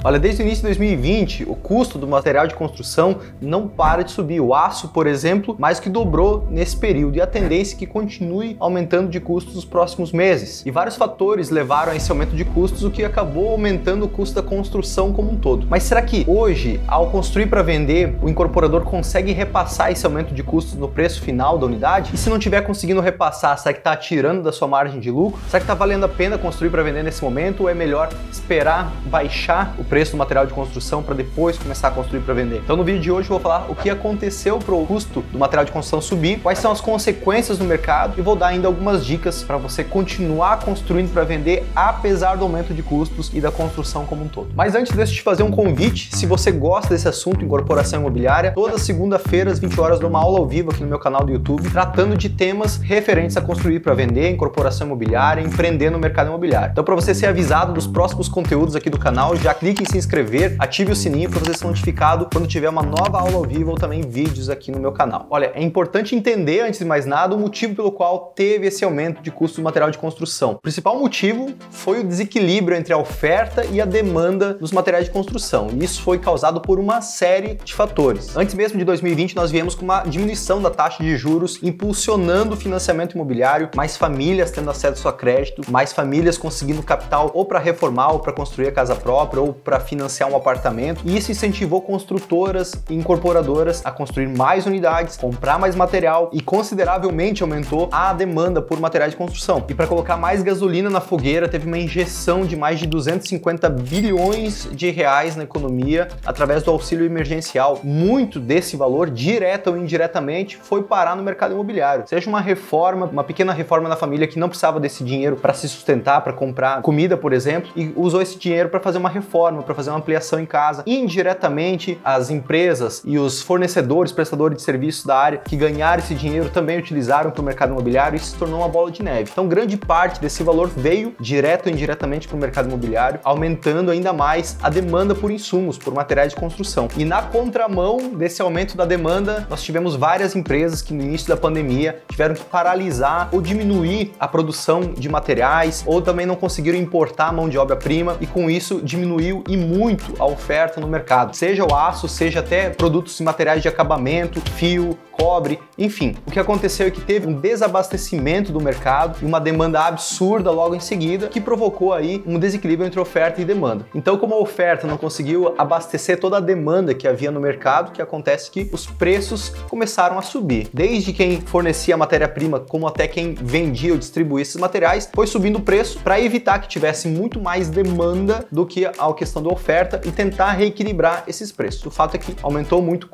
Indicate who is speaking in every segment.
Speaker 1: Olha, desde o início de 2020, o custo do material de construção não para de subir. O aço, por exemplo, mais que dobrou nesse período e a tendência é que continue aumentando de custos nos próximos meses. E vários fatores levaram a esse aumento de custos, o que acabou aumentando o custo da construção como um todo. Mas será que hoje, ao construir para vender, o incorporador consegue repassar esse aumento de custos no preço final da unidade? E se não estiver conseguindo repassar, será que está tirando da sua margem de lucro? Será que está valendo a pena construir para vender nesse momento ou é melhor esperar baixar o preço do material de construção para depois começar a construir para vender? Então no vídeo de hoje eu vou falar o que aconteceu para o custo do material de construção subir, quais são as consequências no mercado e vou dar ainda algumas dicas para você continuar construindo para vender apesar do aumento de custos e da construção como um todo. Mas antes deixa eu te fazer um convite, se você gosta desse assunto, incorporação imobiliária, toda segunda-feira às 20 horas dou uma aula ao vivo aqui no meu canal do YouTube, tratando de temas referentes a construir para vender, incorporação imobiliária, empreender no mercado imobiliário. Então para você ser avisado dos próximos conteúdos aqui do canal, já clique em se inscrever, ative o sininho para você ser notificado quando tiver uma nova aula ao vivo ou também vídeos aqui no meu canal. Olha, é importante entender, antes de mais nada, o motivo pelo qual teve esse aumento de custo do material de construção. O principal motivo foi o desequilíbrio entre a oferta e a demanda dos materiais de construção. E isso foi causado por uma série de fatores. Antes mesmo de 2020, nós viemos com uma diminuição da taxa de juros, impulsionando o financiamento imobiliário, mais famílias tendo acesso a crédito, mais famílias conseguindo capital ou para reformar ou para construir a casa própria ou para financiar um apartamento. E isso incentivou construtoras e incorporadoras a construir mais unidades, comprar mais material e consideravelmente aumentou a demanda por materiais de construção. E para colocar mais gasolina na fogueira, teve uma injeção de mais de 250 bilhões de reais na economia através do auxílio emergencial. Muito desse valor, direta ou indiretamente, foi parar no mercado imobiliário. Seja uma reforma, uma pequena reforma na família que não precisava desse dinheiro para se sustentar, para comprar comida, por exemplo, e usou esse dinheiro para fazer uma reforma, para fazer uma ampliação em casa. Indiretamente, as empresas e os fornecedores, prestadores de serviços da área que ganharam esse dinheiro também utilizaram para o mercado imobiliário e se tornou uma bola de neve. Então, grande parte desse valor veio direto ou indiretamente para o mercado imobiliário, aumentando ainda mais a demanda por insumos, por materiais de construção. E na contramão desse aumento da demanda, nós tivemos várias empresas que no início da pandemia tiveram que paralisar ou diminuir a produção de materiais ou também não conseguiram importar a mão de obra-prima e com isso diminuiu e muito a oferta no mercado. Seja o aço, seja até produtos e materiais de acabamento, fio, cobre, enfim. O que aconteceu é que teve um desabastecimento do mercado e uma demanda absurda logo em seguida que provocou aí um desequilíbrio entre oferta e demanda. Então, como a oferta não conseguiu abastecer toda a demanda que havia no mercado, o que acontece é que os preços começaram a subir. Desde quem fornecia a matéria-prima, como até quem vendia ou distribuía esses materiais, foi subindo o preço para evitar que tivesse muito mais demanda do que a questão da oferta e tentar reequilibrar esses preços. O fato é que aumentou muito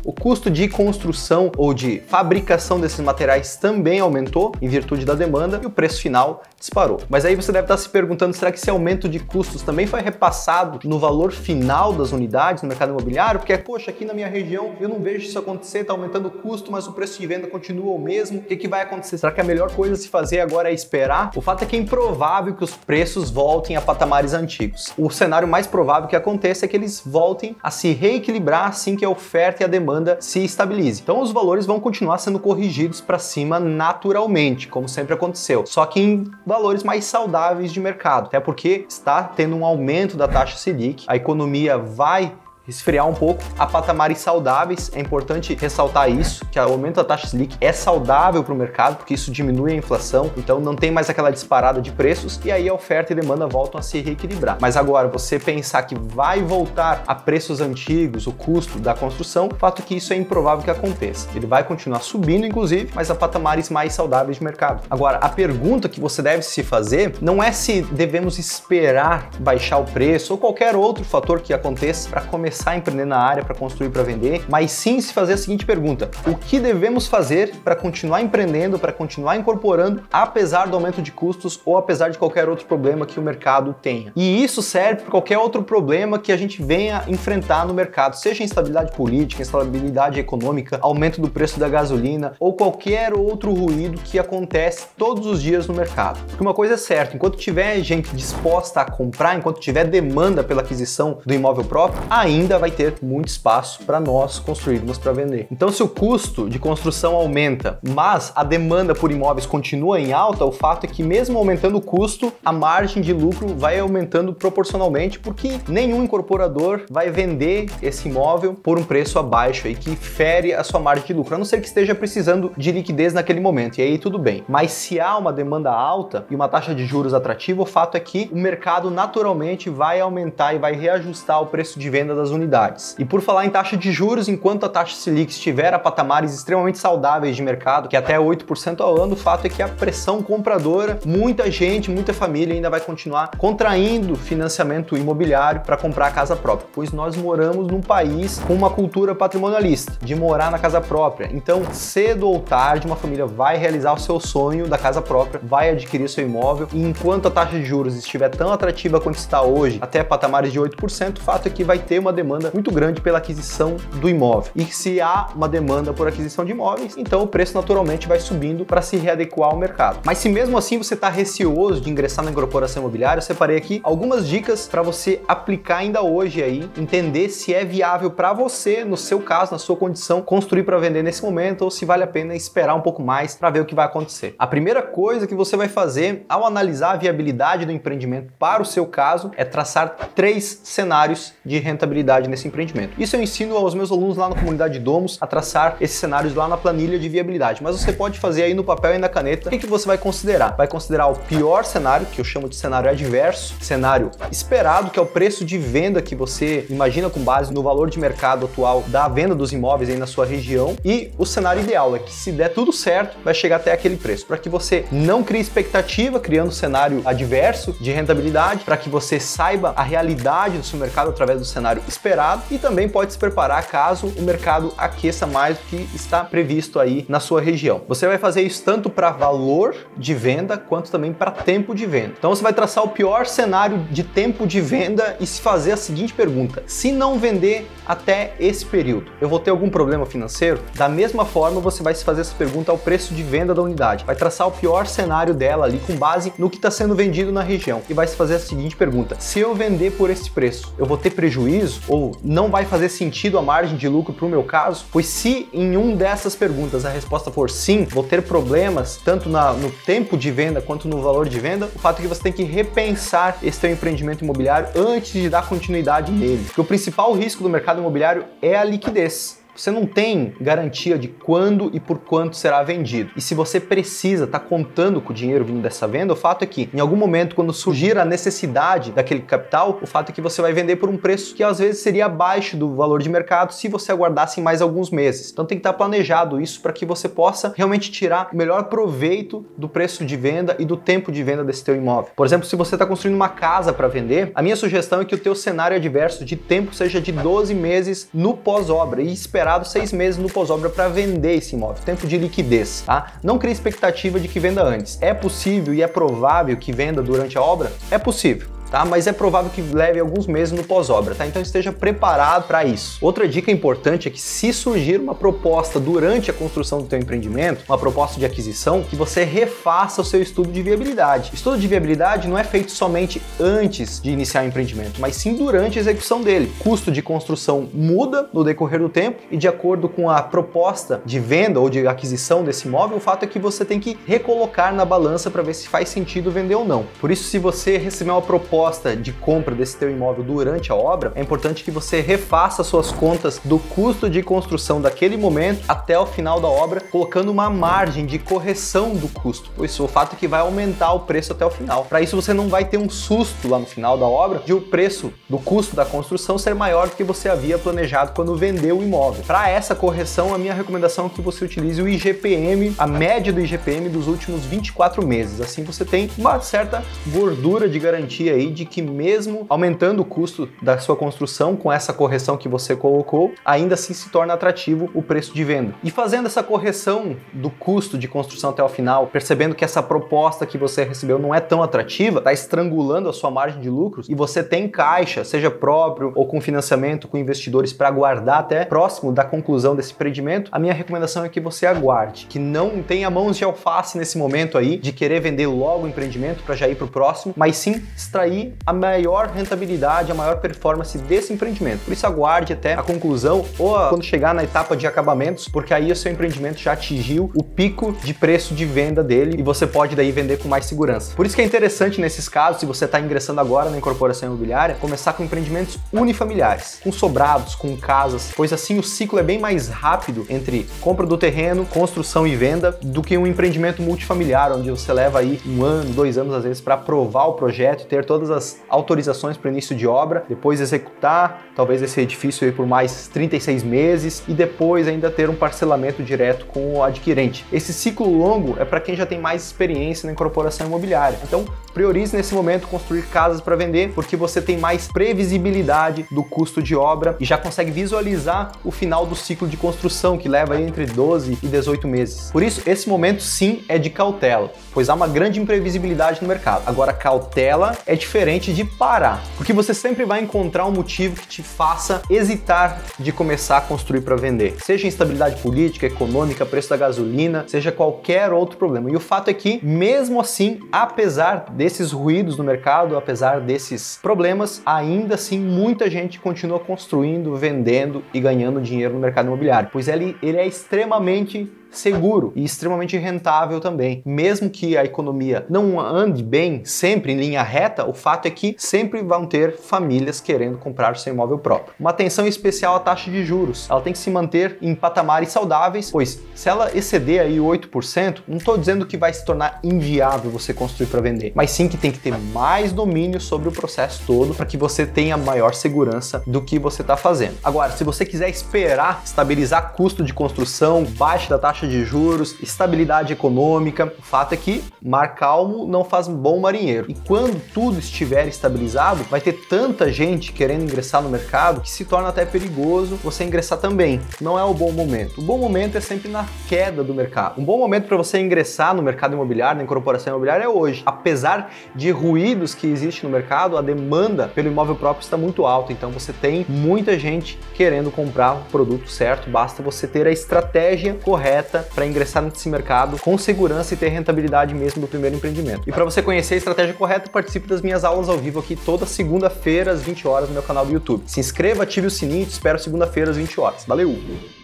Speaker 1: o custo de construção ou de fabricação desses materiais também aumentou em virtude da demanda e o preço final disparou. Mas aí você deve estar se perguntando, será que esse aumento de custos também foi repassado no valor final das unidades no mercado imobiliário? Porque, poxa, aqui na minha região eu não vejo isso acontecer, está aumentando o custo, mas o preço de venda continua o mesmo. O que vai acontecer? Será que a melhor coisa a se fazer agora é esperar? O fato é que é improvável que os preços voltem a patamares antigos. O cenário mais provável que aconteça é que eles voltem a se reequilibrar assim que a oferta e a demanda se estabilizem. Então os valores vão continuar sendo corrigidos para cima naturalmente, como sempre aconteceu, só que em valores mais saudáveis de mercado, até porque está tendo um aumento da taxa Selic, a economia vai esfriar um pouco a patamares saudáveis. É importante ressaltar isso, que o aumento da taxa Selic é saudável para o mercado, porque isso diminui a inflação, então não tem mais aquela disparada de preços e aí a oferta e demanda voltam a se reequilibrar. Mas agora, você pensar que vai voltar a preços antigos, o custo da construção, o fato é que isso é improvável que aconteça. Ele vai continuar subindo, inclusive, mas a patamares mais saudáveis de mercado. Agora, a pergunta que você deve se fazer não é se devemos esperar baixar o preço ou qualquer outro fator que aconteça para começar a empreender na área, para construir para vender, mas sim se fazer a seguinte pergunta: o que devemos fazer para continuar empreendendo, para continuar incorporando, apesar do aumento de custos ou apesar de qualquer outro problema que o mercado tenha? E isso serve para qualquer outro problema que a gente venha enfrentar no mercado, seja instabilidade política, instabilidade econômica, aumento do preço da gasolina ou qualquer outro ruído que acontece todos os dias no mercado. Porque uma coisa é certa, enquanto tiver gente disposta a comprar, enquanto tiver demanda pela aquisição do imóvel próprio, ainda ainda vai ter muito espaço para nós construirmos para vender. Então, se o custo de construção aumenta, mas a demanda por imóveis continua em alta, o fato é que mesmo aumentando o custo, a margem de lucro vai aumentando proporcionalmente, porque nenhum incorporador vai vender esse imóvel por um preço abaixo aí que fere a sua margem de lucro, a não ser que esteja precisando de liquidez naquele momento, e aí tudo bem. Mas se há uma demanda alta e uma taxa de juros atrativa, o fato é que o mercado naturalmente vai aumentar e vai reajustar o preço de venda das unidades. E por falar em taxa de juros, enquanto a taxa Selic estiver a patamares extremamente saudáveis de mercado, que é até 8% ao ano, o fato é que a pressão compradora, muita gente, muita família ainda vai continuar contraindo financiamento imobiliário para comprar a casa própria, pois nós moramos num país com uma cultura patrimonialista, de morar na casa própria. Então, cedo ou tarde, uma família vai realizar o seu sonho da casa própria, vai adquirir seu imóvel, e enquanto a taxa de juros estiver tão atrativa quanto está hoje, até patamares de 8%, o fato é que vai ter uma demanda muito grande pela aquisição do imóvel. E se há uma demanda por aquisição de imóveis, então o preço naturalmente vai subindo para se readequar ao mercado. Mas se mesmo assim você está receoso de ingressar na incorporação imobiliária, eu separei aqui algumas dicas para você aplicar ainda hoje aí, entender se é viável para você, no seu caso, na sua condição, construir para vender nesse momento, ou se vale a pena esperar um pouco mais para ver o que vai acontecer. A primeira coisa que você vai fazer ao analisar a viabilidade do empreendimento para o seu caso é traçar 3 cenários de rentabilidade nesse empreendimento. Isso eu ensino aos meus alunos lá na comunidade Domus a traçar esses cenários lá na planilha de viabilidade, mas você pode fazer aí no papel e na caneta. O que você vai considerar? Vai considerar o pior cenário, que eu chamo de cenário adverso, cenário esperado, que é o preço de venda que você imagina com base no valor de mercado atual da venda dos imóveis aí na sua região, e o cenário ideal é que, se der tudo certo, vai chegar até aquele preço, para que você não crie expectativa criando um cenário adverso de rentabilidade, para que você saiba a realidade do seu mercado através do cenário esperado, e também pode se preparar caso o mercado aqueça mais do que está previsto aí na sua região. Você vai fazer isso tanto para valor de venda quanto também para tempo de venda. Então você vai traçar o pior cenário de tempo de venda e se fazer a seguinte pergunta: se não vender até esse período, eu vou ter algum problema financeiro? Da mesma forma, você vai se fazer essa pergunta ao preço de venda da unidade. Vai traçar o pior cenário dela ali com base no que está sendo vendido na região e vai se fazer a seguinte pergunta: se eu vender por esse preço, eu vou ter prejuízo ou não vai fazer sentido a margem de lucro para o meu caso? Pois se em um dessas perguntas a resposta for sim, vou ter problemas tanto no tempo de venda quanto no valor de venda, o fato é que você tem que repensar esse seu empreendimento imobiliário antes de dar continuidade nele. Porque o principal risco do mercado imobiliário é a liquidez. Você não tem garantia de quando e por quanto será vendido. E se você precisa estar contando com o dinheiro vindo dessa venda, o fato é que, em algum momento, quando surgir a necessidade daquele capital, o fato é que você vai vender por um preço que às vezes seria abaixo do valor de mercado se você aguardasse mais alguns meses. Então tem que estar planejado isso para que você possa realmente tirar o melhor proveito do preço de venda e do tempo de venda desse teu imóvel. Por exemplo, se você está construindo uma casa para vender, a minha sugestão é que o teu cenário adverso de tempo seja de 12 meses no pós-obra e esperado 6 meses no pós-obra para vender esse imóvel, tempo de liquidez, tá? Não crie expectativa de que venda antes. É possível e é provável que venda durante a obra? É possível. Tá? Mas é provável que leve alguns meses no pós-obra, tá? Então esteja preparado para isso. Outra dica importante é que, se surgir uma proposta durante a construção do teu empreendimento, uma proposta de aquisição, que você refaça o seu estudo de viabilidade. Estudo de viabilidade não é feito somente antes de iniciar o empreendimento, mas sim durante a execução dele. Custo de construção muda no decorrer do tempo e, de acordo com a proposta de venda ou de aquisição desse imóvel, o fato é que você tem que recolocar na balança para ver se faz sentido vender ou não. Por isso, se você receber uma proposta de compra desse teu imóvel durante a obra, é importante que você refaça suas contas do custo de construção daquele momento até o final da obra, colocando uma margem de correção do custo, pois o fato é que vai aumentar o preço até o final. Para isso, você não vai ter um susto lá no final da obra de o preço do custo da construção ser maior do que você havia planejado quando vendeu o imóvel. Para essa correção, a minha recomendação é que você utilize o IGPM, a média do IGPM dos últimos 24 meses. Assim você tem uma certa gordura de garantia aí de que, mesmo aumentando o custo da sua construção com essa correção que você colocou, ainda assim se torna atrativo o preço de venda. E fazendo essa correção do custo de construção até o final, percebendo que essa proposta que você recebeu não é tão atrativa, está estrangulando a sua margem de lucros, e você tem caixa, seja próprio ou com financiamento com investidores, para aguardar até próximo da conclusão desse empreendimento, a minha recomendação é que você aguarde, que não tenha mãos de alface nesse momento aí de querer vender logo o empreendimento para já ir para o próximo, mas sim extrair aí a maior rentabilidade, a maior performance desse empreendimento. Por isso aguarde até a conclusão ou quando chegar na etapa de acabamentos, porque aí o seu empreendimento já atingiu o pico de preço de venda dele e você pode daí vender com mais segurança. Por isso que é interessante nesses casos, se você está ingressando agora na incorporação imobiliária, começar com empreendimentos unifamiliares, com sobrados, com casas, pois assim o ciclo é bem mais rápido entre compra do terreno, construção e venda, do que um empreendimento multifamiliar, onde você leva aí 1 ano, 2 anos às vezes para aprovar o projeto e ter todas as autorizações para o início de obra, depois executar, talvez esse edifício aí por mais 36 meses e depois ainda ter um parcelamento direto com o adquirente. Esse ciclo longo é para quem já tem mais experiência na incorporação imobiliária. Então, priorize nesse momento construir casas para vender, porque você tem mais previsibilidade do custo de obra e já consegue visualizar o final do ciclo de construção, que leva aí entre 12 e 18 meses. Por isso, esse momento sim é de cautela, pois há uma grande imprevisibilidade no mercado. Agora, cautela é diferente de parar, porque você sempre vai encontrar um motivo que te faça hesitar de começar a construir para vender. Seja instabilidade política, econômica, preço da gasolina, seja qualquer outro problema. E o fato é que, mesmo assim, apesar desses ruídos no mercado, apesar desses problemas, ainda assim muita gente continua construindo, vendendo e ganhando dinheiro no mercado imobiliário, pois ele é extremamente seguro e extremamente rentável também. Mesmo que a economia não ande bem sempre em linha reta, o fato é que sempre vão ter famílias querendo comprar seu imóvel próprio. Uma atenção especial à taxa de juros. Ela tem que se manter em patamares saudáveis, pois se ela exceder aí 8%, não estou dizendo que vai se tornar inviável você construir para vender, mas sim que tem que ter mais domínio sobre o processo todo para que você tenha maior segurança do que você está fazendo. Agora, se você quiser esperar estabilizar custo de construção, baixa da taxa de juros, estabilidade econômica, o fato é que mar calmo não faz bom marinheiro. E quando tudo estiver estabilizado, vai ter tanta gente querendo ingressar no mercado que se torna até perigoso você ingressar também. Não é o bom momento. O bom momento é sempre na queda do mercado. Um bom momento para você ingressar no mercado imobiliário, na incorporação imobiliária é hoje. Apesar de ruídos que existem no mercado, a demanda pelo imóvel próprio está muito alta, então você tem muita gente querendo comprar o produto certo, basta você ter a estratégia correta para ingressar nesse mercado com segurança e ter rentabilidade mesmo do primeiro empreendimento. E para você conhecer a estratégia correta, participe das minhas aulas ao vivo aqui toda segunda-feira às 20 horas no meu canal do YouTube. Se inscreva, ative o sininho e te espero segunda-feira às 20 horas. Valeu!